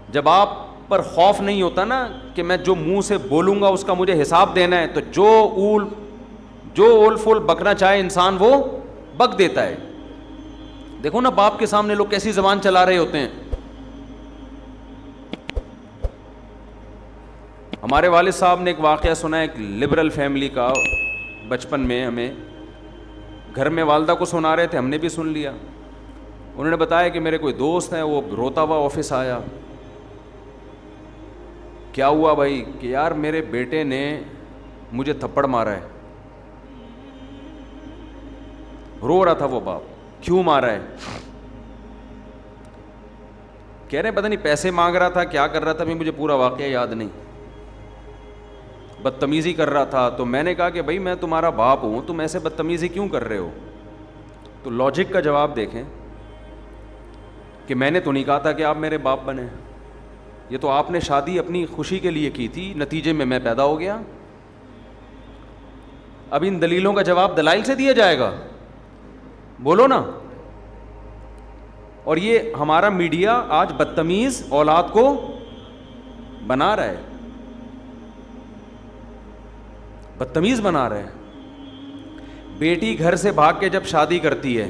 جب آپ پر خوف نہیں ہوتا نا کہ میں جو منہ سے بولوں گا اس کا مجھے حساب دینا ہے, تو جو اول فول بکنا چاہے انسان وہ بک دیتا ہے. دیکھو نا باپ کے سامنے لوگ کیسی زبان چلا رہے ہوتے ہیں. ہمارے والد صاحب نے ایک واقعہ سنا, ایک لبرل فیملی کا, بچپن میں ہمیں گھر میں والدہ کو سنا رہے تھے, ہم نے بھی سن لیا. انہوں نے بتایا کہ میرے کوئی دوست ہیں, وہ روتا ہوا آفس آیا. کیا ہوا بھائی؟ کہ یار میرے بیٹے نے مجھے تھپڑ مارا ہے. رو رہا تھا وہ باپ. کیوں مارا ہے؟ کہہ رہے پتہ نہیں پیسے مانگ رہا تھا, کیا کر رہا تھا, مجھے پورا واقعہ یاد نہیں. بدتمیزی کر رہا تھا. تو میں نے کہا کہ بھائی میں تمہارا باپ ہوں, تم ایسے بدتمیزی کیوں کر رہے ہو؟ تو لاجک کا جواب دیکھیں کہ میں نے تو نہیں کہا تھا کہ آپ میرے باپ بنے, یہ تو آپ نے شادی اپنی خوشی کے لیے کی تھی, نتیجے میں پیدا ہو گیا. اب ان دلیلوں کا جواب دلائل سے دیا جائے گا؟ بولو نا. اور یہ ہمارا میڈیا آج بدتمیز اولاد کو بنا رہا ہے, بدتمیز بنا رہا ہے. بیٹی گھر سے بھاگ کے جب شادی کرتی ہے,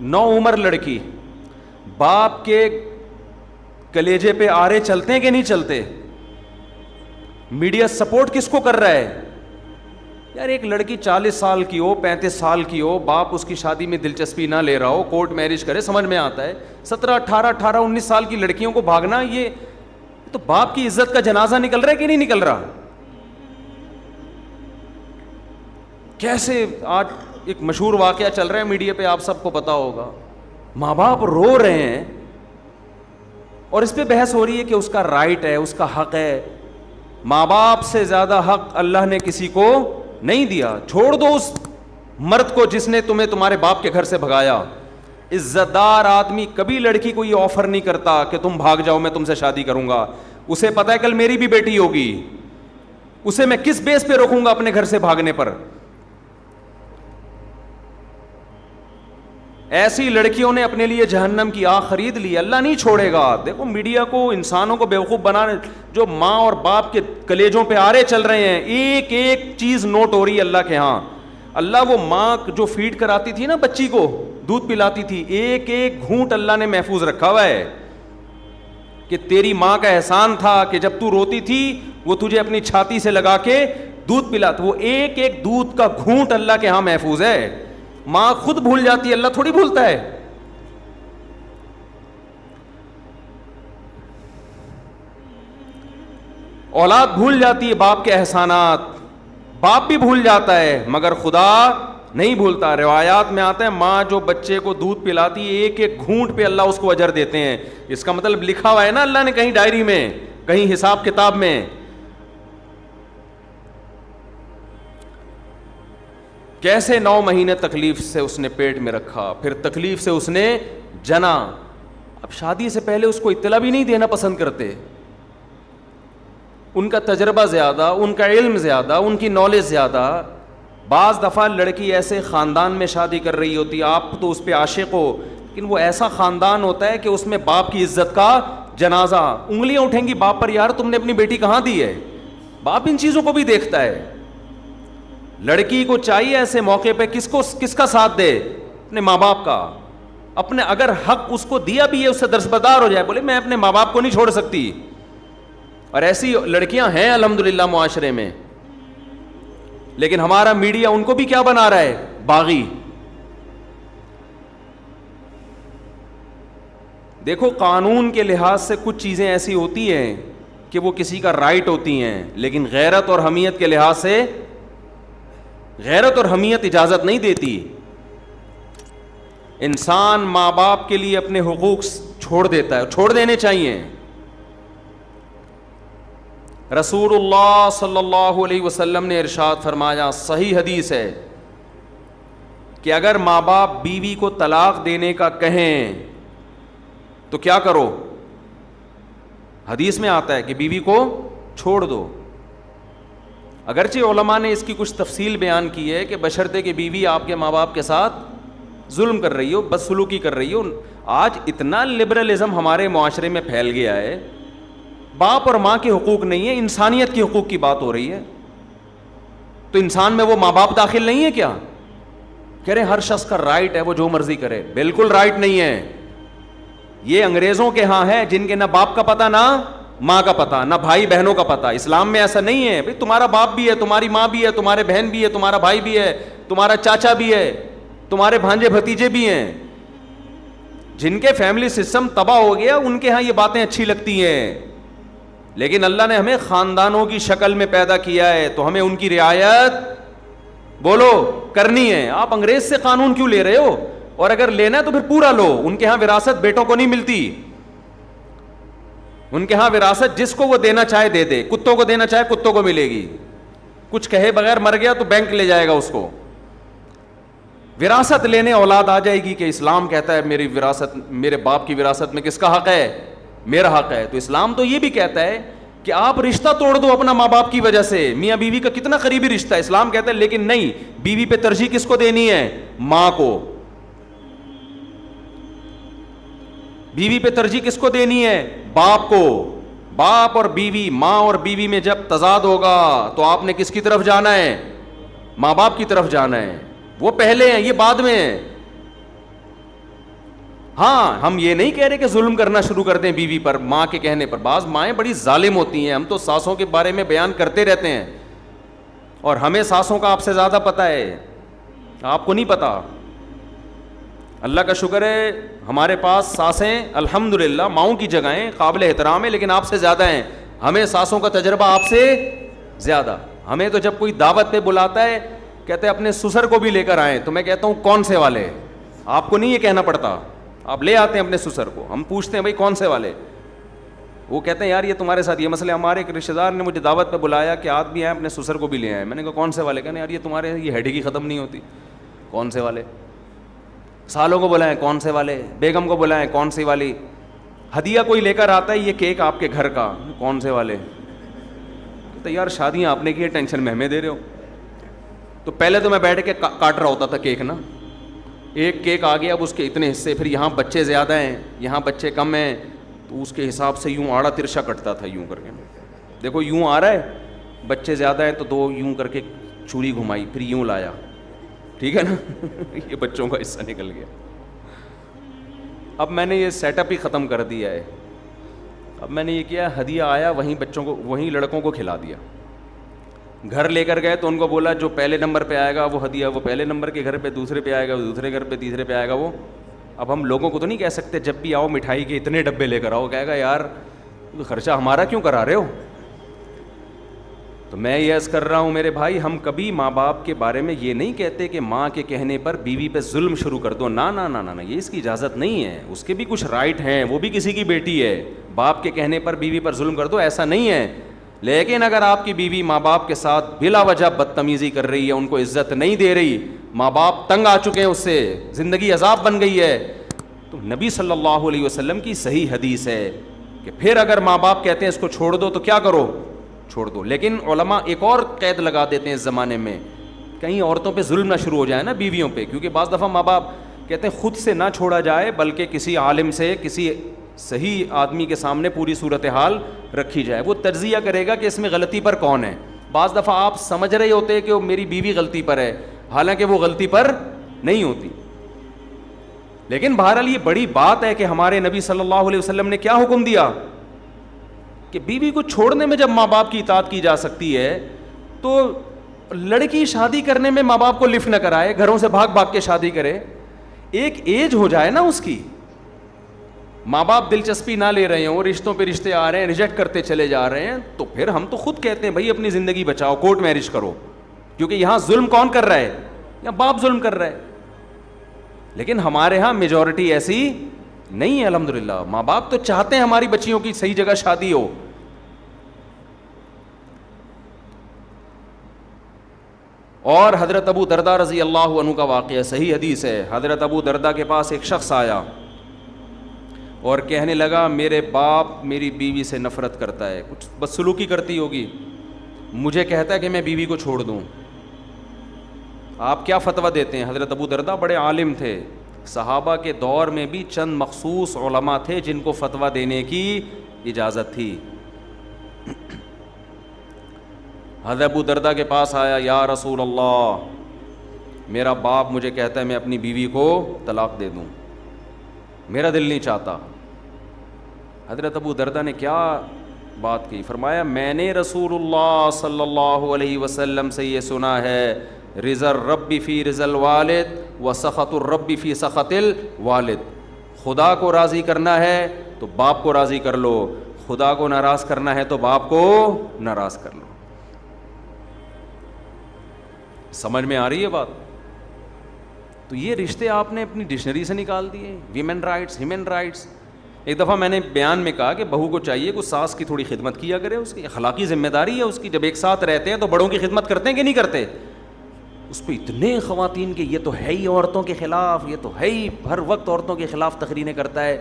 9 عمر لڑکی, باپ کے کلیجے پہ آرے چلتے ہیں کہ نہیں چلتے؟ میڈیا سپورٹ کس کو کر رہا ہے؟ یار ایک لڑکی 40 سال کی ہو, 35 سال کی ہو, باپ اس کی شادی میں دلچسپی نہ لے رہا ہو, کورٹ میرج کرے, سمجھ میں آتا ہے. 17, 18, 19 سال کی لڑکیوں کو بھاگنا, یہ تو باپ کی عزت کا جنازہ نکل رہا ہے کہ نہیں نکل رہا؟ کیسے آج ایک مشہور واقعہ چل رہا ہے میڈیا پہ, آپ سب کو پتا ہوگا. ماں باپ رو رہے ہیں اور اس پہ بحث ہو رہی ہے کہ اس کا رائٹ ہے, اس کا حق ہے. ماں باپ سے زیادہ حق اللہ نے کسی کو نہیں دیا. چھوڑ دو اس مرد کو جس نے تمہیں تمہارے باپ کے گھر سے بھگایا. عزت دار آدمی کبھی لڑکی کو یہ آفر نہیں کرتا کہ تم بھاگ جاؤ میں تم سے شادی کروں گا. اسے پتا ہے کل میری بھی بیٹی ہوگی, اسے میں کس بیس پہ روکوں گا اپنے گھر سے بھاگنے پر. ایسی لڑکیوں نے اپنے لیے جہنم کی آگ خرید لی. اللہ نہیں چھوڑے گا. دیکھو میڈیا کو, انسانوں کو بیوقوف بنانے, جو ماں اور باپ کے کلیجوں پہ آرے چل رہے ہیں, ایک ایک چیز نوٹ ہو رہی ہے اللہ کے ہاں. اللہ وہ ماں جو فیڈ کراتی تھی نا بچی کو, دودھ پلاتی تھی, ایک ایک گھونٹ اللہ نے محفوظ رکھا ہوا ہے کہ تیری ماں کا احسان تھا کہ جب تو روتی تھی وہ تجھے اپنی چھاتی سے لگا کے دودھ پلاتا. وہ ایک ایک دودھ کا گھونٹ اللہ کے ہاں محفوظ ہے. ماں خود بھول جاتی ہے, اللہ تھوڑی بھولتا ہے. اولاد بھول جاتی ہے باپ کے احسانات, باپ بھی بھول جاتا ہے مگر خدا نہیں بھولتا. روایات میں آتا ہے ماں جو بچے کو دودھ پلاتی ہے ایک ایک گھونٹ پہ اللہ اس کو اجر دیتے ہیں. اس کا مطلب لکھا ہوا ہے نا اللہ نے کہیں ڈائری میں, کہیں حساب کتاب میں. کیسے 9 مہینے تکلیف سے اس نے پیٹ میں رکھا, پھر تکلیف سے اس نے جنا. اب شادی سے پہلے اس کو اطلاع بھی نہیں دینا پسند کرتے. ان کا تجربہ زیادہ, ان کا علم زیادہ, ان کی نالج زیادہ. بعض دفعہ لڑکی ایسے خاندان میں شادی کر رہی ہوتی, آپ تو اس پہ عاشق ہو, لیکن وہ ایسا خاندان ہوتا ہے کہ اس میں باپ کی عزت کا جنازہ, انگلیاں اٹھیں گی باپ پر, یار تم نے اپنی بیٹی کہاں دی ہے. باپ ان چیزوں کو بھی دیکھتا ہے. لڑکی کو چاہیے ایسے موقع پہ کس کا ساتھ دے, اپنے ماں باپ کا. اپنے اگر حق اس کو دیا بھی ہے اس سے درسبدار ہو جائے, بولے میں اپنے ماں باپ کو نہیں چھوڑ سکتی. اور ایسی لڑکیاں ہیں الحمدللہ معاشرے میں, لیکن ہمارا میڈیا ان کو بھی کیا بنا رہا ہے, باغی. دیکھو قانون کے لحاظ سے کچھ چیزیں ایسی ہوتی ہیں کہ وہ کسی کا رائٹ ہوتی ہیں, لیکن غیرت اور حمیت کے لحاظ سے غیرت اور حمیت اجازت نہیں دیتی. انسان ماں باپ کے لیے اپنے حقوق چھوڑ دیتا ہے, چھوڑ دینے چاہیے. رسول اللہ صلی اللہ علیہ وسلم نے ارشاد فرمایا, صحیح حدیث ہے, کہ اگر ماں باپ بیوی کو طلاق دینے کا کہیں تو کیا کرو. حدیث میں آتا ہے کہ بیوی کو چھوڑ دو. اگرچہ علماء نے اس کی کچھ تفصیل بیان کی ہے کہ بشرطے کہ بیوی آپ کے ماں باپ کے ساتھ ظلم کر رہی ہو, بدسلوکی کر رہی ہو. آج اتنا لبرلزم ہمارے معاشرے میں پھیل گیا ہے, باپ اور ماں کے حقوق نہیں ہے, انسانیت کے حقوق کی بات ہو رہی ہے. تو انسان میں وہ ماں باپ داخل نہیں ہے کیا؟ کہہ رہے ہر شخص کا رائٹ ہے وہ جو مرضی کرے. بالکل رائٹ نہیں ہے. یہ انگریزوں کے ہاں ہے جن کے نہ باپ کا پتہ نہ ماں کا پتہ, نہ بھائی بہنوں کا پتہ. اسلام میں ایسا نہیں ہے. بھئی تمہارا باپ بھی ہے, تمہاری ماں بھی ہے, تمہارے بہن بھی ہے, تمہارا بھائی بھی ہے, تمہارا چاچا بھی ہے, تمہارے بھانجے بھتیجے بھی ہیں. جن کے فیملی سسٹم تباہ ہو گیا ان کے ہاں یہ باتیں اچھی لگتی ہیں. لیکن اللہ نے ہمیں خاندانوں کی شکل میں پیدا کیا ہے تو ہمیں ان کی رعایت بولو کرنی ہے. آپ انگریز سے قانون کیوں لے رہے ہو؟ اور اگر لینا ہے تو پھر پورا لو. ان کے ہاں وراثت بیٹوں کو نہیں ملتی. ان کے ہاں وراثت جس کو وہ دینا چاہے دے دے. کتوں کو دینا چاہے کتوں کو ملے گی. کچھ کہے بغیر مر گیا تو بینک لے جائے گا اس کو. وراثت لینے اولاد آ جائے گی کہ اسلام کہتا ہے میری وراثت, میرے باپ کی وراثت میں کس کا حق ہے؟ میرا حق ہے. تو اسلام تو یہ بھی کہتا ہے کہ آپ رشتہ توڑ دو اپنا ماں باپ کی وجہ سے. میاں بیوی کا کتنا قریبی رشتہ ہے, اسلام کہتا ہے لیکن نہیں, بیوی پہ ترجیح کس کو دینی ہے؟ ماں کو. بیوی پہ ترجیح کس کو دینی ہے؟ باپ کو. باپ اور بیوی, ماں اور بیوی میں جب تضاد ہوگا تو آپ نے کس کی طرف جانا ہے؟ ماں باپ کی طرف جانا ہے. وہ پہلے ہیں, یہ بعد میں ہیں. ہاں ہم یہ نہیں کہہ رہے کہ ظلم کرنا شروع کر دیں بیوی پر ماں کے کہنے پر. بعض مائیں بڑی ظالم ہوتی ہیں. ہم تو ساسوں کے بارے میں بیان کرتے رہتے ہیں اور ہمیں ساسوں کا آپ سے زیادہ پتہ ہے, آپ کو نہیں پتا. اللہ کا شکر ہے ہمارے پاس ساسیں الحمدللہ ماؤں کی جگہیں قابل احترام ہے, لیکن آپ سے زیادہ ہیں. ہمیں ساسوں کا تجربہ آپ سے زیادہ. ہمیں تو جب کوئی دعوت پہ بلاتا ہے کہتے ہیں اپنے سسر کو بھی لے کر آئیں, تو میں کہتا ہوں کون سے والے؟ آپ کو نہیں یہ کہنا پڑتا, آپ لے آتے ہیں اپنے سسر کو. ہم پوچھتے ہیں بھائی کون سے والے؟ وہ کہتے ہیں یار یہ تمہارے ساتھ یہ مسئلہ. ہمارے ایک رشتہ دار نے مجھے دعوت پہ بلایا کہ آدمی آئے اپنے سسر کو بھی لے آئے. میں نے کہا کون سے والے؟ کہنے یار یہ تمہارے یہ ہیڈی کی ختم نہیں ہوتی. کون سے والے؟ سالوں کو بلائیں کون سے والے, بیگم کو بلائیں کون سی والی, ہدیہ کوئی لے کر آتا ہے یہ کیک آپ کے گھر کا کون سے والے. تو یار شادیاں آپ نے کی, ٹینشن میں ہمیں دے رہے ہو. تو پہلے تو میں بیٹھ کے کاٹ رہا ہوتا تھا کیک نا, ایک کیک آ گیا اب اس کے اتنے حصے, پھر یہاں بچے زیادہ ہیں یہاں بچے کم ہیں, تو اس کے حساب سے یوں آڑا ترشا کٹتا تھا یوں کر کے. دیکھو یوں آ رہا ہے, بچے زیادہ ہیں تو دو یوں کر کے چھری گھمائی, پھر یوں لایا, ٹھیک ہے نا. یہ بچوں کا حصہ نکل گیا. اب میں نے یہ سیٹ اپ ہی ختم کر دیا ہے. اب میں نے یہ کیا, ہدیہ آیا وہیں بچوں کو وہیں لڑکوں کو کھلا دیا. گھر لے کر گئے تو ان کو بولا جو پہلے نمبر پہ آئے گا وہ ہدیہ وہ پہلے نمبر کے گھر پہ, دوسرے پہ آئے گا وہ دوسرے گھر پہ, تیسرے پہ آئے گا وہ. اب ہم لوگوں کو تو نہیں کہہ سکتے جب بھی آؤ مٹھائی کے اتنے ڈبے لے کر آؤ, کہے گا یار خرچہ ہمارا کیوں کرا رہے ہو. تو میں یہ عرض کر رہا ہوں میرے بھائی, ہم کبھی ماں باپ کے بارے میں یہ نہیں کہتے کہ ماں کے کہنے پر بیوی پہ ظلم شروع کر دو. نا نا نا نا, یہ اس کی اجازت نہیں ہے. اس کے بھی کچھ رائٹ ہیں, وہ بھی کسی کی بیٹی ہے. باپ کے کہنے پر بیوی پر ظلم کر دو ایسا نہیں ہے. لیکن اگر آپ کی بیوی ماں باپ کے ساتھ بلا وجہ بدتمیزی کر رہی ہے, ان کو عزت نہیں دے رہی, ماں باپ تنگ آ چکے ہیں اس سے, زندگی عذاب بن گئی ہے, تو نبی صلی اللہ علیہ وسلم کی صحیح حدیث ہے کہ پھر اگر ماں باپ کہتے ہیں اس کو چھوڑ دو تو کیا کرو, چھوڑ دو. لیکن علماء ایک اور قید لگا دیتے ہیں اس زمانے میں, کہیں عورتوں پہ ظلم نہ شروع ہو جائے نا بیویوں پہ, کیونکہ بعض دفعہ ماں باپ کہتے ہیں خود سے نہ چھوڑا جائے بلکہ کسی عالم سے, کسی صحیح آدمی کے سامنے پوری صورتحال رکھی جائے. وہ تجزیہ کرے گا کہ اس میں غلطی پر کون ہے. بعض دفعہ آپ سمجھ رہے ہوتے کہ وہ میری بیوی غلطی پر ہے, حالانکہ وہ غلطی پر نہیں ہوتی. لیکن بہرحال یہ بڑی بات ہے کہ ہمارے نبی صلی اللہ علیہ وسلم نے کیا حکم دیا کہ بیوی کو چھوڑنے میں جب ماں باپ کی اطاعت کی جا سکتی ہے تو لڑکی شادی کرنے میں ماں باپ کو لفٹ نہ کرائے, گھروں سے بھاگ بھاگ کے شادی کرے. ایک ایج ہو جائے نا اس کی, ماں باپ دلچسپی نہ لے رہے ہوں, رشتوں پہ رشتے آ رہے ہیں, ریجیکٹ کرتے چلے جا رہے ہیں, تو پھر ہم تو خود کہتے ہیں بھائی اپنی زندگی بچاؤ, کورٹ میرج کرو. کیونکہ یہاں ظلم کون کر رہا ہے؟ یہاں باپ ظلم کر رہا ہے. لیکن ہمارے ہاں میجورٹی ایسی نہیں ہے الحمدللہ. ماں باپ تو چاہتے ہیں ہماری بچیوں کی صحیح جگہ شادی ہو. اور حضرت ابو دردہ رضی اللہ عنہ کا واقعہ صحیح حدیث ہے. حضرت ابو دردہ کے پاس ایک شخص آیا اور کہنے لگا میرے باپ میری بیوی سے نفرت کرتا ہے, کچھ بدسلوکی کرتی ہوگی, مجھے کہتا ہے کہ میں بیوی کو چھوڑ دوں. آپ کیا فتویٰ دیتے ہیں؟ حضرت ابو دردہ بڑے عالم تھے، صحابہ کے دور میں بھی چند مخصوص علماء تھے جن کو فتویٰ دینے کی اجازت تھی۔ حضرت ابو دردہ کے پاس آیا، یا رسول اللہ میرا باپ مجھے کہتا ہے میں اپنی بیوی کو طلاق دے دوں، میرا دل نہیں چاہتا۔ حضرت ابو دردہ نے کیا بات کی؟ فرمایا میں نے رسول اللہ صلی اللہ علیہ وسلم سے یہ سنا ہے، رضا الرب فی رضا الوالد و سخط الرب فی سخط الوالد، خدا کو راضی کرنا ہے تو باپ کو راضی کر لو، خدا کو ناراض کرنا ہے تو باپ کو ناراض کر لو۔ سمجھ میں آ رہی ہے بات؟ تو یہ رشتے آپ نے اپنی ڈکشنری سے نکال دیے، ویمن رائٹس، ہیومن رائٹس۔ ایک دفعہ میں نے بیان میں کہا کہ بہو کو چاہیے کہ ساس کی تھوڑی خدمت کیا کرے، اس کی اخلاقی ذمہ داری ہے اس کی، جب ایک ساتھ رہتے ہیں تو بڑوں کی خدمت کرتے ہیں کہ نہیں کرتے؟ اس پہ اتنے خواتین کے یہ تو ہے ہی عورتوں کے خلاف، یہ تو ہے ہی ہر وقت عورتوں کے خلاف تقریریں کرتا ہے۔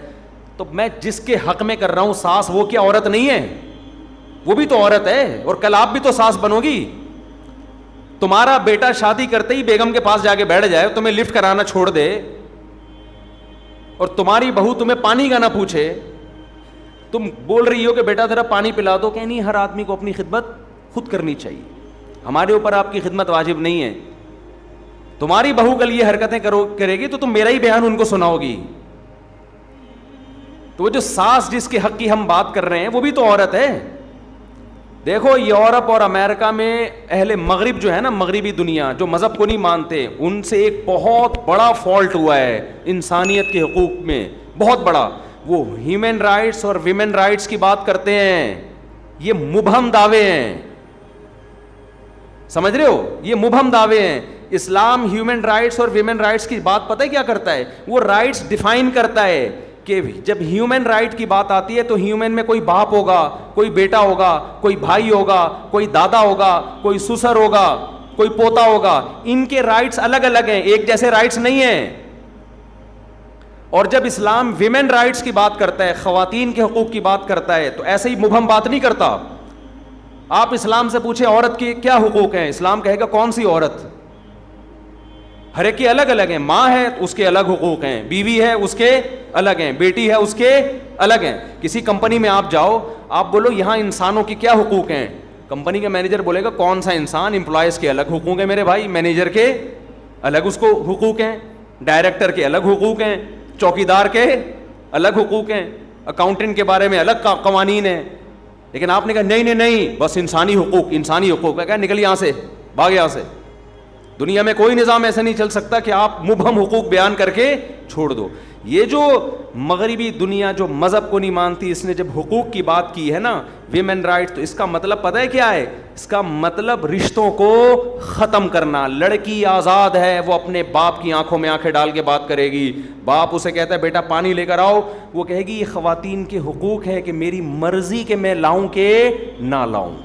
تو میں جس کے حق میں کر رہا ہوں ساس، وہ کیا عورت نہیں ہے؟ وہ بھی تو عورت ہے، اور کل آپ بھی تو ساس بنو گی۔ تمہارا بیٹا شادی کرتے ہی بیگم کے پاس جا کے بیٹھ جائے، تمہیں لفٹ کرانا چھوڑ دے، اور تمہاری بہو تمہیں پانی کا نہ پوچھے، تم بول رہی ہو کہ بیٹا ذرا پانی پلا دو، کہ نہیں ہر آدمی کو اپنی خدمت خود کرنی چاہیے، ہمارے اوپر آپ کی خدمت واجب نہیں ہے۔ تمہاری بہو کل یہ حرکتیں کرے گی تو تم میرا ہی بیان ان کو سناؤ گی۔ تو وہ جو ساس جس کے حق کی ہم بات کر رہے ہیں وہ بھی تو عورت ہے۔ دیکھو یورپ اور امریکہ میں اہل مغرب جو ہے نا، مغربی دنیا جو مذہب کو نہیں مانتے، ان سے ایک بہت بڑا فالٹ ہوا ہے انسانیت کے حقوق میں، بہت بڑا۔ وہ ہیومن رائٹس اور ویمن رائٹس کی بات کرتے ہیں، یہ مبہم دعوے ہیں، سمجھ رہے ہو؟ یہ مبہم دعوے ہیں۔ اسلام ہیومن رائٹس اور ویمن رائٹس کی بات پتہ ہے کیا کرتا ہے؟ وہ رائٹس ڈیفائن کرتا ہے کہ جب ہیومن رائٹ کی بات آتی ہے تو ہیومن میں کوئی باپ ہوگا، کوئی بیٹا ہوگا، کوئی بھائی ہوگا، کوئی دادا ہوگا، کوئی سسر ہوگا، کوئی پوتا ہوگا، ان کے رائٹس الگ الگ ہیں، ایک جیسے رائٹس نہیں ہیں۔ اور جب اسلام ویمن رائٹس کی بات کرتا ہے، خواتین کے حقوق کی بات کرتا ہے، تو ایسے ہی مبہم بات نہیں کرتا۔ آپ اسلام سے پوچھیں عورت کے کیا حقوق ہیں، اسلام کہے گا کون سی عورت؟ ہر ایک کے الگ الگ ہیں، ماں ہے اس کے الگ حقوق ہیں، بیوی ہے اس کے الگ ہیں، بیٹی ہے اس کے الگ ہیں۔ کسی کمپنی میں آپ جاؤ، آپ بولو یہاں انسانوں کی کیا حقوق ہیں، کمپنی کا مینیجر بولے گا کون سا انسان؟ امپلائز کے الگ حقوق ہیں میرے بھائی، مینیجر کے الگ اس کو حقوق ہیں، ڈائریکٹر کے الگ حقوق ہیں، چوکیدار کے الگ حقوق ہیں، اکاؤنٹنٹ کے بارے میں الگ قوانین ہیں۔ لیکن آپ نے کہا نہیں نہیں نہیں، بس انسانی حقوق، انسانی حقوق ہے، کہا نکل یہاں سے، بھاگ یہاں سے۔ دنیا میں کوئی نظام ایسا نہیں چل سکتا کہ آپ مبہم حقوق بیان کر کے چھوڑ دو۔ یہ جو مغربی دنیا جو مذہب کو نہیں مانتی، اس نے جب حقوق کی بات کی ہے نا، ویمن رائٹ، تو اس کا مطلب پتہ ہے کیا ہے؟ اس کا مطلب رشتوں کو ختم کرنا۔ لڑکی آزاد ہے، وہ اپنے باپ کی آنکھوں میں آنکھیں ڈال کے بات کرے گی۔ باپ اسے کہتا ہے بیٹا پانی لے کر آؤ، وہ کہے گی یہ خواتین کے حقوق ہے کہ میری مرضی کہ میں لاؤں کہ نہ لاؤں۔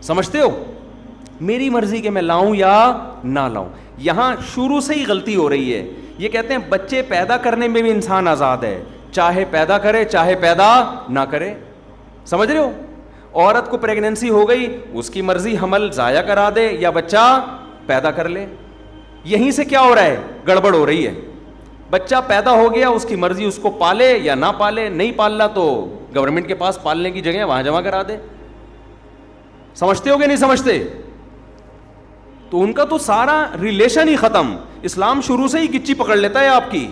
سمجھتے ہو؟ میری مرضی کہ میں لاؤں یا نہ لاؤں۔ یہاں شروع سے ہی غلطی ہو رہی ہے۔ یہ کہتے ہیں بچے پیدا کرنے میں بھی انسان آزاد ہے، چاہے پیدا کرے چاہے پیدا نہ کرے۔ سمجھ رہے ہو؟ عورت کو پریگننسی ہو گئی، اس کی مرضی حمل ضائع کرا دے یا بچہ پیدا کر لے۔ یہیں سے کیا ہو رہا ہے؟ گڑبڑ ہو رہی ہے۔ بچہ پیدا ہو گیا، اس کی مرضی اس کو پالے یا نہ پالے، نہیں پالنا تو گورنمنٹ کے پاس پالنے کی جگہ وہاں جمع کرا دے۔ سمجھتے ہو کہ نہیں سمجھتے؟ تو ان کا تو سارا ریلیشن ہی ختم۔ اسلام شروع سے ہی گچی پکڑ لیتا ہے آپ کی،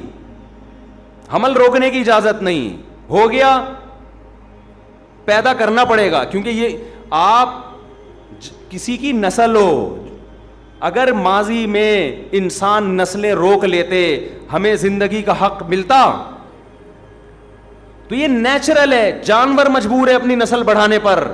حمل روکنے کی اجازت نہیں، ہو گیا پیدا کرنا پڑے گا، کیونکہ یہ آپ کسی کی نسل ہو۔ اگر ماضی میں انسان نسلیں روک لیتے، ہمیں زندگی کا حق ملتا، تو یہ نیچرل ہے، جانور مجبور ہے اپنی نسل بڑھانے پر،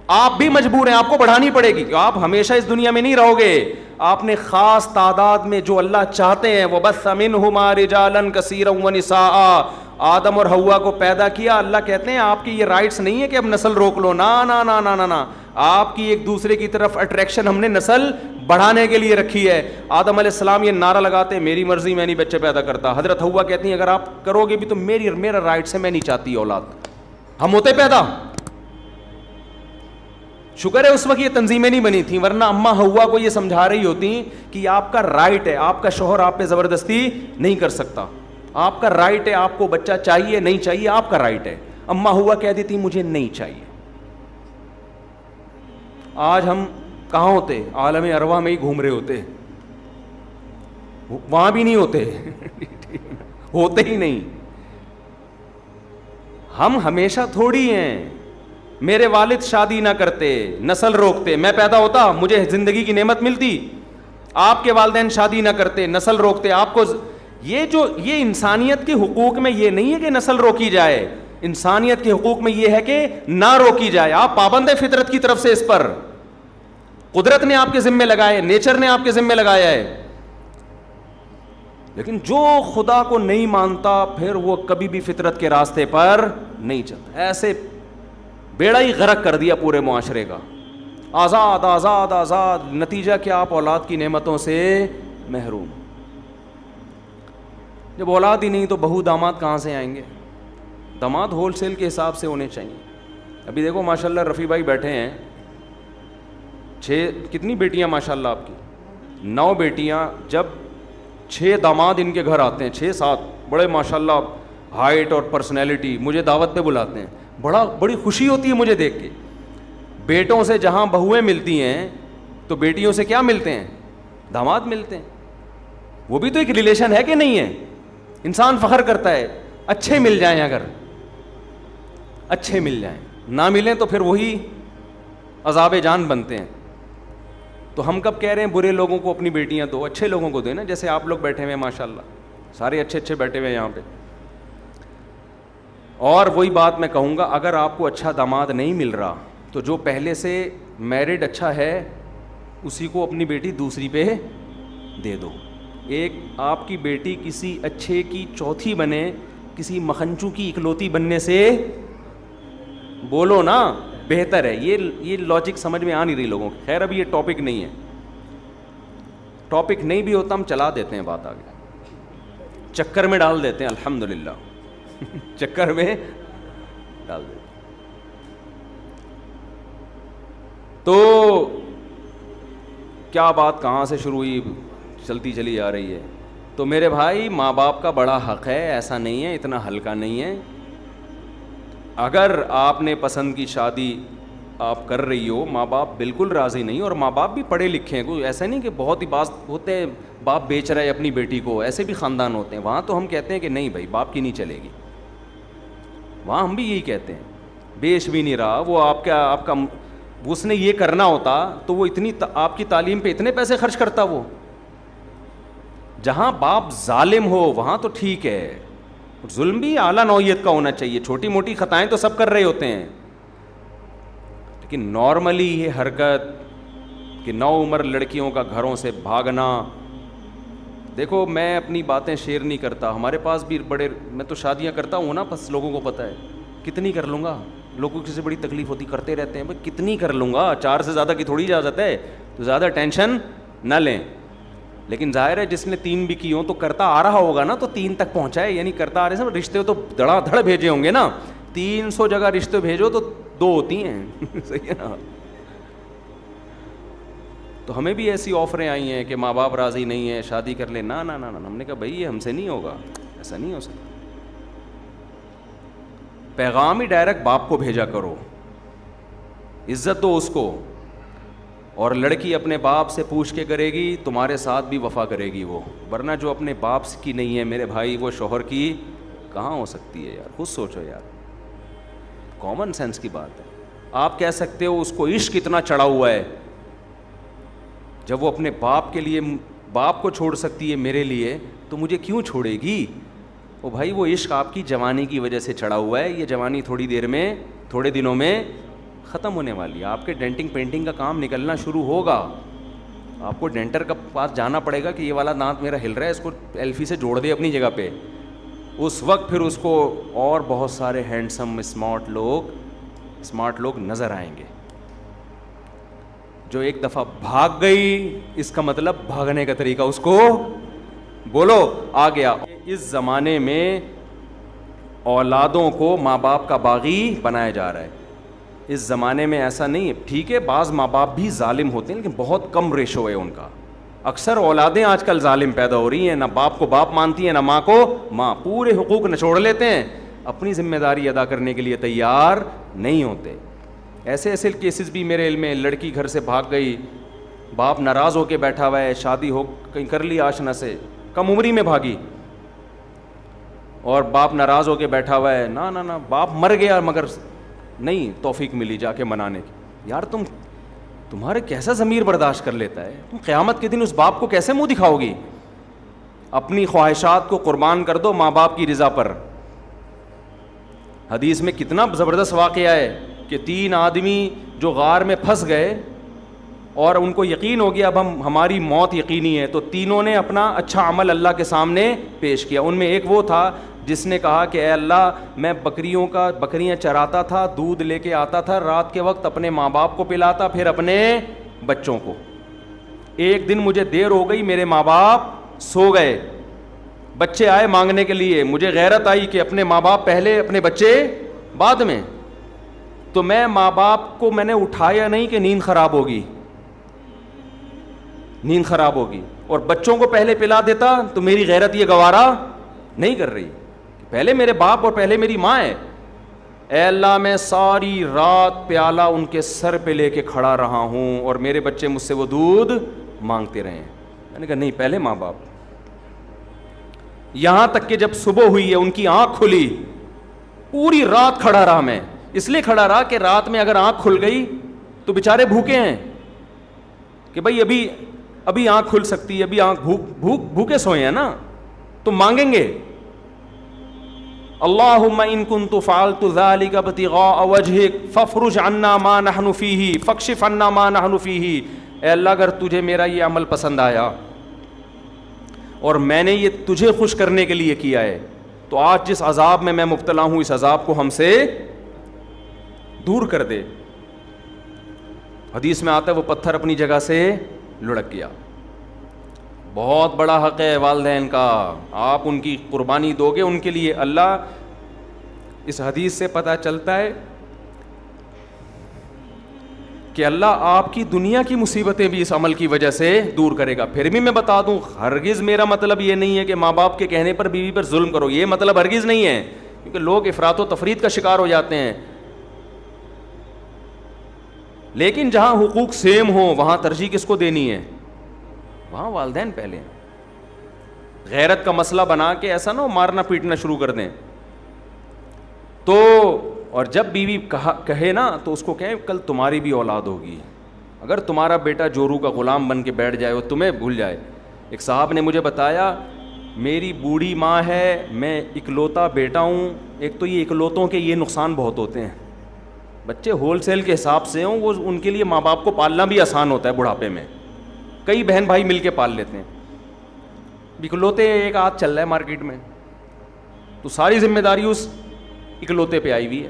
آپ بھی مجبور ہیں، آپ کو بڑھانی پڑے گی، آپ ہمیشہ اس دنیا میں نہیں رہو گے۔ آپ نے خاص تعداد میں جو اللہ چاہتے ہیں، وَبَثَّ مِنْهُمَا رِجَالًا كَثِيرًا وَنِسَاءً، آدم اور حوا کو پیدا کیا۔ اللہ کہتے ہیں آپ کی یہ رائٹس نہیں ہے کہ اب نسل روک لو، نا نا نا نا نا، آپ کی ایک دوسرے کی طرف اٹریکشن ہم نے نسل بڑھانے کے لیے رکھی ہے۔ آدم علیہ السلام یہ نعرہ لگاتے میری مرضی میں نہیں بچے پیدا کرتا، حضرت حوا کہتی ہیں اگر آپ کرو گے بھی تو میرا رائٹس ہے، میں نہیں چاہتی اولاد۔ ہم ہوتے پیدا، شکر ہے اس وقت یہ تنظیمیں نہیں بنی تھیں, ورنہ اماں ہوا کو یہ سمجھا رہی ہوتی کہ آپ کا رائٹ ہے, آپ کا شوہر آپ پہ زبردستی نہیں کر سکتا, آپ کا رائٹ ہے, آپ کو بچہ چاہیے نہیں چاہیے آپ کا رائٹ ہے. اماں ہوا کہہ دیتی مجھے نہیں چاہیے. آج ہم کہاں ہوتے؟ عالم ارواح میں ہی گھوم رہے ہوتے, وہاں بھی نہیں ہوتے ہوتے ہی نہیں. ہم ہمیشہ تھوڑی ہیں. میرے والد شادی نہ کرتے, نسل روکتے, میں پیدا ہوتا مجھے زندگی کی نعمت ملتی. آپ کے والدین شادی نہ کرتے, نسل روکتے, آپ کو یہ انسانیت کے حقوق میں یہ نہیں ہے کہ نسل روکی جائے, انسانیت کے حقوق میں یہ ہے کہ نہ روکی جائے. آپ پابند ہے فطرت کی طرف سے, اس پر قدرت نے آپ کے ذمے لگایا, نیچر نے آپ کے ذمے لگایا ہے. لیکن جو خدا کو نہیں مانتا پھر وہ کبھی بھی فطرت کے راستے پر نہیں چلتا. ایسے بیڑا ہی غرق کر دیا پورے معاشرے کا. آزاد آزاد آزاد, نتیجہ کیا؟ آپ اولاد کی نعمتوں سے محروم. جب اولاد ہی نہیں تو بہو داماد کہاں سے آئیں گے؟ داماد ہول سیل کے حساب سے ہونے چاہیے. ابھی دیکھو ماشاءاللہ رفیع بھائی بیٹھے ہیں, 6 کتنی بیٹیاں ماشاءاللہ آپ کی؟ 9 بیٹیاں. جب 6 داماد ان کے گھر آتے ہیں, 6-7 بڑے ماشاءاللہ ہائٹ اور پرسنالٹی, مجھے دعوت پہ بلاتے ہیں, بڑی خوشی ہوتی ہے مجھے دیکھ کے. بیٹوں سے جہاں بہویں ملتی ہیں تو بیٹیوں سے کیا ملتے ہیں؟ داماد ملتے ہیں. وہ بھی تو ایک ریلیشن ہے کہ نہیں ہے؟ انسان فخر کرتا ہے. اچھے مل جائیں, اگر اچھے مل جائیں, نہ ملیں تو پھر وہی عذاب جان بنتے ہیں. تو ہم کب کہہ رہے ہیں برے لوگوں کو اپنی بیٹیاں دو, اچھے لوگوں کو دیں نا. جیسے آپ لوگ بیٹھے ہوئے ہیں ماشاءاللہ, سارے اچھے اچھے بیٹھے ہوئے ہیں یہاں پہ. اور وہی بات میں کہوں گا, اگر آپ کو اچھا داماد نہیں مل رہا تو جو پہلے سے میرڈ اچھا ہے اسی کو اپنی بیٹی دوسری پہ دے دو. ایک آپ کی بیٹی کسی اچھے کی چوتھی بنے کسی مکھنچو کی اکلوتی بننے سے, بولو نا, بہتر ہے. یہ لاجک سمجھ میں آ نہیں رہی لوگوں کی. خیر ابھی یہ ٹاپک نہیں ہے, ٹاپک نہیں بھی ہوتا ہم چلا دیتے ہیں بات آگے, چکر میں ڈال دیتے ہیں الحمدللہ چکر میں ڈال دیتے. تو کیا بات کہاں سے شروع ہوئی, چلتی چلی جا رہی ہے. تو میرے بھائی ماں باپ کا بڑا حق ہے, ایسا نہیں ہے, اتنا ہلکا نہیں ہے. اگر آپ نے پسند کی شادی آپ کر رہی ہو, ماں باپ بالکل راضی نہیں, اور ماں باپ بھی پڑھے لکھے ہیں, کوئی ایسا نہیں کہ بہت ہی باز ہوتے ہیں باپ بیچ رہا ہے اپنی بیٹی کو, ایسے بھی خاندان ہوتے ہیں. وہاں تو ہم کہتے ہیں کہ نہیں بھائی باپ کی نہیں چلے گی, وہاں ہم بھی یہی کہتے ہیں. بیچ بھی نہیں رہا وہ, آپ کا اس نے یہ کرنا ہوتا تو وہ اتنی آپ کی تعلیم پہ اتنے پیسے خرچ کرتا. وہ جہاں باپ ظالم ہو وہاں تو ٹھیک ہے, ظلم بھی اعلیٰ نوعیت کا ہونا چاہیے. چھوٹی موٹی خطائیں تو سب کر رہے ہوتے ہیں, لیکن نارملی یہ حرکت کہ 9 عمر لڑکیوں کا گھروں سے بھاگنا. دیکھو میں اپنی باتیں شیئر نہیں کرتا, ہمارے پاس بھی میں تو شادیاں کرتا ہوں نا, بس لوگوں کو پتہ ہے کتنی کر لوں گا. لوگوں کی سے بڑی تکلیف ہوتی, کرتے رہتے ہیں بھائی کتنی کر لوں گا, 4 سے زیادہ کی تھوڑی اجازت ہے, تو زیادہ ٹینشن نہ لیں. لیکن ظاہر ہے جس نے 3 بھی کی ہوں تو کرتا آ رہا ہوگا نا, تو 3 تک پہنچائے, یعنی کرتا آ رہے ہیں. رشتے تو دھڑا دھڑ بھیجے ہوں گے نا, 300 جگہ رشتے بھیجو تو 2 ہوتی ہیں صحیح ہے نا. تو ہمیں بھی ایسی آفریں آئی ہیں کہ ماں باپ راضی نہیں ہیں, شادی کر لیں. نا نا نا, ہم نے کہا بھائی یہ ہم سے نہیں ہوگا, ایسا نہیں ہو سکتا. پیغام ہی ڈائریکٹ باپ کو بھیجا کرو, عزت دو اس کو, اور لڑکی اپنے باپ سے پوچھ کے کرے گی تمہارے ساتھ بھی وفا کرے گی وہ, ورنہ جو اپنے باپ کی نہیں ہے میرے بھائی وہ شوہر کی کہاں ہو سکتی ہے یار. خود سوچو یار, کامن سینس کی بات ہے. آپ کہہ سکتے ہو اس کو عشق اتنا چڑھا ہوا ہے, جب وہ اپنے باپ کے لیے باپ کو چھوڑ سکتی ہے میرے لیے تو مجھے کیوں چھوڑے گی. او بھائی وہ عشق آپ کی جوانی کی وجہ سے چڑھا ہوا ہے, یہ جوانی تھوڑی دیر میں, تھوڑے دنوں میں ختم ہونے والی ہے. آپ کے ڈینٹنگ پینٹنگ کا کام نکلنا شروع ہوگا, آپ کو ڈینٹر کا پاس جانا پڑے گا کہ یہ والا دانت میرا ہل رہا ہے, اس کو ایلفی سے جوڑ دے اپنی جگہ پہ. اس وقت پھر اس کو اور بہت سارے ہینڈسم اسمارٹ لوگ نظر آئیں گے. جو ایک دفعہ بھاگ گئی اس کا مطلب بھاگنے کا طریقہ اس کو بولو آ گیا. اس زمانے میں اولادوں کو ماں باپ کا باغی بنایا جا رہا ہے. اس زمانے میں ایسا نہیں ہے. ٹھیک ہے بعض ماں باپ بھی ظالم ہوتے ہیں لیکن بہت کم ریشو ہے ان کا. اکثر اولادیں آج کل ظالم پیدا ہو رہی ہیں, نہ باپ کو باپ مانتی ہیں نہ ماں کو ماں, پورے حقوق نچوڑ لیتے ہیں, اپنی ذمہ داری ادا کرنے کے لیے تیار نہیں ہوتے. ایسے ایسے کیسز بھی میرے علم میں, لڑکی گھر سے بھاگ گئی, باپ ناراض ہو کے بیٹھا ہوا ہے, شادی ہو کہیں کر لی آشنا سے, کم عمری میں بھاگی, اور باپ ناراض ہو کے بیٹھا ہوا ہے, نہ باپ مر گیا مگر نہیں توفیق ملی جا کے منانے کی. یار تمہارے کیسا ضمیر برداشت کر لیتا ہے, تم قیامت کے دن اس باپ کو کیسے منہ دکھاؤ گی؟ اپنی خواہشات کو قربان کر دو ماں باپ کی رضا پر. حدیث میں کتنا زبردست واقعہ ہے کہ 3 آدمی جو غار میں پھنس گئے اور ان کو یقین ہو گیا اب ہماری موت یقینی ہے, تو تینوں نے اپنا اچھا عمل اللہ کے سامنے پیش کیا. ان میں ایک وہ تھا جس نے کہا کہ اے اللہ میں بکریاں چراتا تھا, دودھ لے کے آتا تھا, رات کے وقت اپنے ماں باپ کو پلاتا پھر اپنے بچوں کو. ایک دن مجھے دیر ہو گئی, میرے ماں باپ سو گئے, بچے آئے مانگنے کے لیے, مجھے غیرت آئی کہ اپنے ماں باپ پہلے اپنے بچے بعد میں, تو میں ماں باپ کو میں نے اٹھایا نہیں کہ نیند خراب ہوگی, اور بچوں کو پہلے پلا دیتا تو میری غیرت یہ گوارا نہیں کر رہی, پہلے میرے باپ اور پہلے میری ماں ہے. اے اللہ میں ساری رات پیالہ ان کے سر پہ لے کے کھڑا رہا ہوں اور میرے بچے مجھ سے وہ دودھ مانگتے رہے. میں نے کہا نہیں پہلے ماں باپ. یہاں تک کہ جب صبح ہوئی ہے ان کی آنکھ کھلی, پوری رات کھڑا رہا میں, اس لیے کھڑا رہا کہ رات میں اگر آنکھ کھل گئی تو بیچارے بھوکے ہیں کہ بھائی ابھی آنکھ کھل سکتی ہے, ابھی آنکھ بھوکے سوئے ہیں نا, تو مانگیں گے اللہم ان کنت فعلت ذلک ابتغاء وجہک فافرج عنا ما نحن فیہ فاکشف عنا ما نحن فیہ. اے اللہ اگر تجھے میرا یہ عمل پسند آیا اور میں نے یہ تجھے خوش کرنے کے لیے کیا ہے, تو آج جس عذاب میں مبتلا ہوں اس عذاب کو ہم سے دور کر دے. حدیث میں آتا ہے وہ پتھر اپنی جگہ سے لڑک گیا. بہت بڑا حق ہے والدین کا, آپ ان کی قربانی دو گے ان کے لیے. اللہ اس حدیث سے پتہ چلتا ہے کہ اللہ آپ کی دنیا کی مصیبتیں بھی اس عمل کی وجہ سے دور کرے گا. پھر بھی میں بتا دوں, ہرگز میرا مطلب یہ نہیں ہے کہ ماں باپ کے کہنے پر بیوی پر ظلم کرو, یہ مطلب ہرگز نہیں ہے, کیونکہ لوگ افراط و تفریط کا شکار ہو جاتے ہیں. لیکن جہاں حقوق سیم ہوں وہاں ترجیح کس کو دینی ہے؟ وہاں والدین پہلے. غیرت کا مسئلہ بنا کے ایسا نہ ہو مارنا پیٹنا شروع کر دیں. تو اور جب بیوی کہے نا تو اس کو کہیں کل تمہاری بھی اولاد ہوگی, اگر تمہارا بیٹا جورو کا غلام بن کے بیٹھ جائے وہ تمہیں بھول جائے. ایک صاحب نے مجھے بتایا میری بوڑھی ماں ہے, میں اکلوتا بیٹا ہوں. ایک تو یہ اکلوتوں کے یہ نقصان بہت ہوتے ہیں, بچے ہول سیل کے حساب سے ہوں وہ ان کے لیے ماں باپ کو پالنا بھی آسان ہوتا ہے بڑھاپے میں, کئی بہن بھائی مل کے پال لیتے ہیں. اکلوتے ایک آدھ چل رہا ہے مارکیٹ میں تو ساری ذمہ داری اس اکلوتے پہ آئی ہوئی ہے.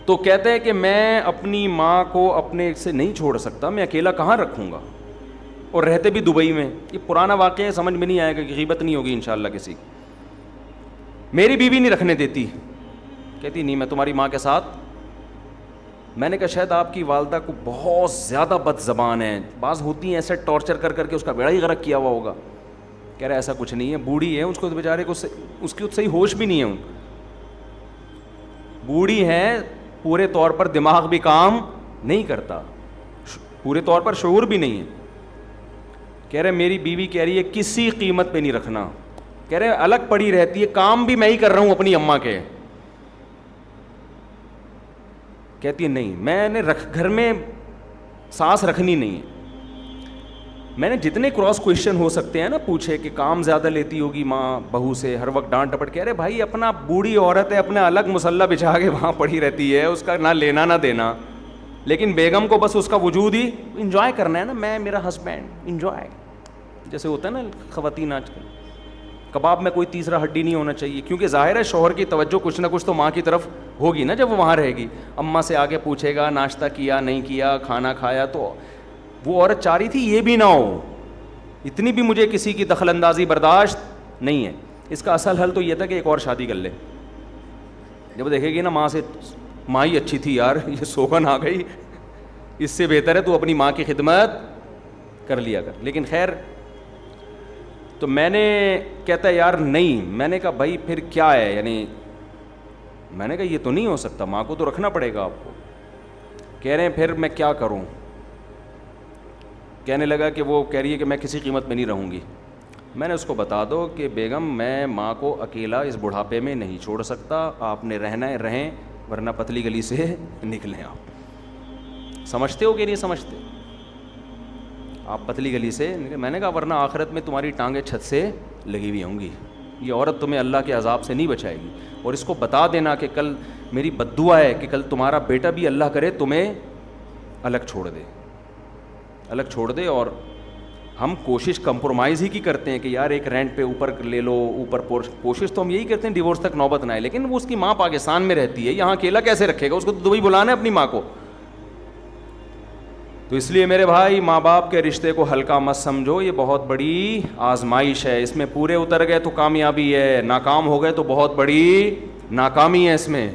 تو کہتے ہیں کہ میں اپنی ماں کو اپنے سے نہیں چھوڑ سکتا, میں اکیلا کہاں رکھوں گا, اور رہتے بھی دبئی میں. یہ پرانا واقعہ ہے, سمجھ میں نہیں آئے گا کہ غیبت نہیں ہوگی انشاءاللہ کسی کی. میری بیوی نہیں رکھنے دیتی, کہتی نہیں میں تمہاری ماں کے ساتھ. میں نے کہا شاید آپ کی والدہ کو بہت زیادہ بد زبان ہے, بعض ہوتی ہیں ایسے ٹارچر کر کر کے اس کا بیڑا ہی غرق کیا ہوا ہوگا. کہہ رہا ایسا کچھ نہیں ہے, بوڑھی ہے, اس کو بیچارے کو اس کی صحیح ہوش بھی نہیں ہے. بوڑھی ہے, پورے طور پر دماغ بھی کام نہیں کرتا, پورے طور پر شعور بھی نہیں ہے. کہہ رہے میری بیوی کہہ رہی ہے کسی قیمت پہ نہیں رکھنا. کہہ رہے الگ پڑی رہتی ہے, کام بھی میں ہی کر رہا ہوں اپنی اماں کے. کہتی ہے نہیں میں نے گھر میں سانس رکھنی نہیں ہے. میں نے جتنے کراس کوشچن ہو سکتے ہیں نا پوچھے کہ کام زیادہ لیتی ہوگی ماں بہو سے, ہر وقت ڈانٹ ڈپٹ. کہہ رہے بھائی اپنا بوڑھی عورت ہے, اپنا الگ مسلح بچھا کے وہاں پڑی رہتی ہے, اس کا نہ لینا نہ دینا, لیکن بیگم کو بس اس کا وجود ہی انجوائے کرنا ہے نا. میں میرا ہسبینڈ انجوائے, جیسے ہوتا ہے نا خواتین آج کل. کباب میں کوئی تیسرا ہڈی نہیں ہونا چاہیے, کیونکہ ظاہر ہے شوہر کی توجہ کچھ نہ کچھ تو ماں کی طرف ہوگی نا جب وہ وہاں رہے گی. اماں سے آگے پوچھے گا ناشتہ کیا نہیں کیا, کھانا کھایا, تو وہ عورت چاہ رہی تھی یہ بھی نہ ہو. اتنی بھی مجھے کسی کی دخل اندازی برداشت نہیں ہے. اس کا اصل حل تو یہ تھا کہ ایک اور شادی کر لے. جب دیکھے گی نا ماں سے ماں ہی اچھی تھی یار, یہ سوگن آ گئی, اس سے بہتر ہے تو اپنی ماں کی خدمت کر لیا کر. لیکن خیر, تو میں نے کہتا ہے یار نہیں. میں نے کہا بھائی پھر کیا ہے, یعنی میں نے کہا یہ تو نہیں ہو سکتا, ماں کو تو رکھنا پڑے گا آپ کو. کہہ رہے ہیں پھر میں کیا کروں. کہنے لگا کہ وہ کہہ رہی ہے کہ میں کسی قیمت میں نہیں رہوں گی. میں نے اس کو بتا دو کہ بیگم میں ماں کو اکیلا اس بڑھاپے میں نہیں چھوڑ سکتا, آپ نے رہنا ہے رہیں, ورنہ پتلی گلی سے نکلیں. آپ سمجھتے ہو کہ نہیں سمجھتے, آپ پتلی گلی سے نکلیں. میں نے کہا ورنہ آخرت میں تمہاری ٹانگیں چھت سے لگی ہوئی ہوں گی, یہ عورت تمہیں اللہ کے عذاب سے نہیں بچائے گی. اور اس کو بتا دینا کہ کل میری بد دعا ہے کہ کل تمہارا بیٹا بھی اللہ کرے تمہیں الگ چھوڑ دے, الگ چھوڑ دے. اور ہم کوشش کمپرومائز ہی کی کرتے ہیں کہ یار ایک رینٹ پہ اوپر لے لو, اوپر کوشش تو ہم یہی کرتے ہیں ڈیورس تک نوبت نہ آئے. لیکن وہ اس کی ماں پاکستان میں رہتی ہے, یہاں اکیلا کیسے رکھے گا, اس کو تو دبئی بلانا ہے اپنی ماں کو. تو اس لیے میرے بھائی ماں باپ کے رشتے کو ہلکا مت سمجھو, یہ بہت بڑی آزمائش ہے. اس میں پورے اتر گئے تو کامیابی ہے, ناکام ہو گئے تو بہت بڑی ناکامی ہے اس میں.